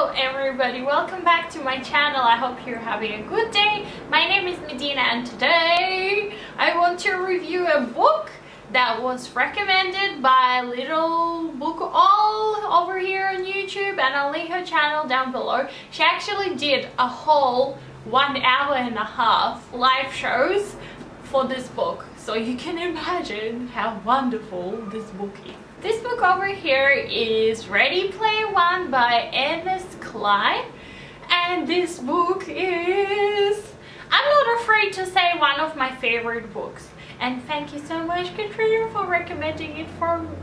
Hello everybody, welcome back to my channel. I hope you're having a good day. My name is Medina and today I want to review a book that was recommended by Little Book All over here on YouTube, and I'll link her channel down below. She actually did a whole 1.5 hours live shows for this book, so you can imagine how wonderful this book is. This book over here is Ready Player One by Ernest Cline, and this book is, I'm not afraid to say, one of my favorite books. And thank you so much, Katrina, for recommending it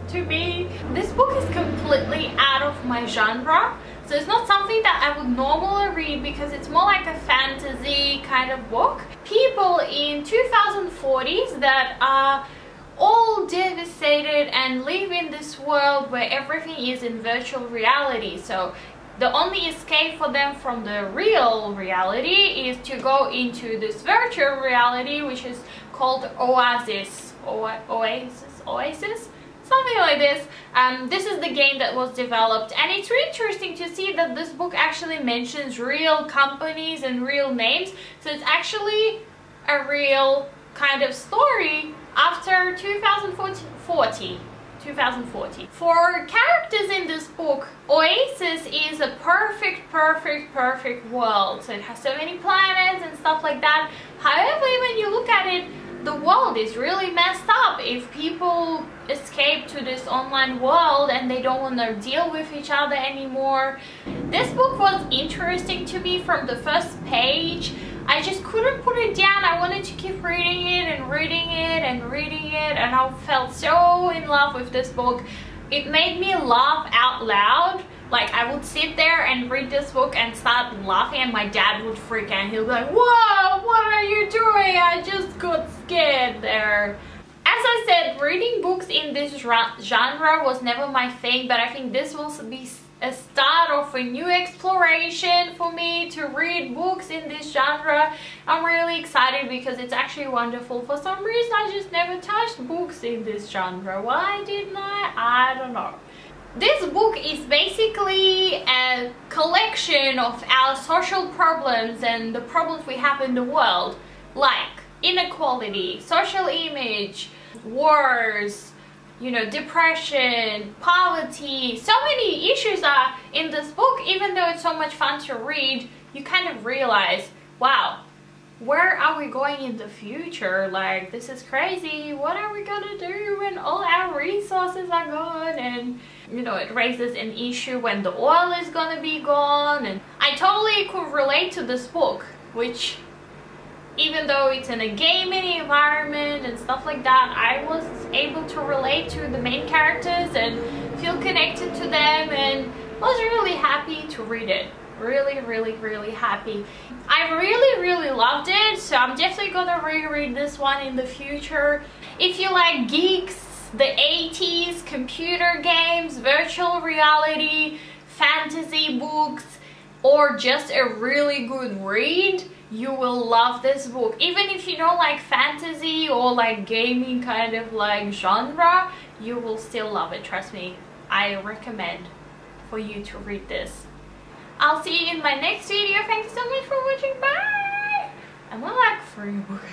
to me. This book is completely out of my genre, so it's not something that I would normally read because it's more like a fantasy kind of book. People in 2040s that are all devastated and live in this world where everything is in virtual reality. So the only escape for them from the real reality is to go into this virtual reality, which is called Oasis, something like this. This is the game that was developed, and it's really interesting to see that this book actually mentions real companies and real names. So it's actually a real kind of story after 2040. For characters in this book, Oasis is a perfect world. So it has so many planets and stuff like that. However, when you look at it, the world is really messed up if people escape to this online world and they don't want to deal with each other anymore. This book was interesting to me from the first page. I just couldn't put it down. I wanted to keep reading it and reading it and reading it, and I felt so in love with this book. It made me laugh out loud. Like, I would sit there and read this book and start laughing, and my dad would freak out. He'll be like, "Whoa, what are you doing? I just got scared there." As I said, reading books in this genre was never my thing, but I think this will be a start of a new exploration for me to read books in this genre. I'm really excited because it's actually wonderful. For some reason, I just never touched books in this genre. Why didn't I? I don't know. This book is basically a collection of our social problems and the problems we have in the world, like inequality, social image, wars, you know, depression, poverty. So many issues are in this book. Even though it's so much fun to read, you kind of realize, wow, where are we going in the future? Like, this is crazy. What are we gonna do when all our resources are gone? And you know, it raises an issue when the oil is gonna be gone. And I totally could relate to this book, which, even though it's in a gaming environment and stuff like that, I was able to relate to the main characters and feel connected to them, and was really happy to read it. Really happy. I really loved it, so I'm definitely gonna reread this one in the future. If you like geeks, the 80s, computer games, virtual reality, fantasy books, or just a really good read, you will love this book. Even if you don't like fantasy or like gaming kind of like genre, you will still love it. Trust me, I recommend for you to read this. I'll see you in my next video. Thank you so much for watching. Bye. I'm on like 3 books.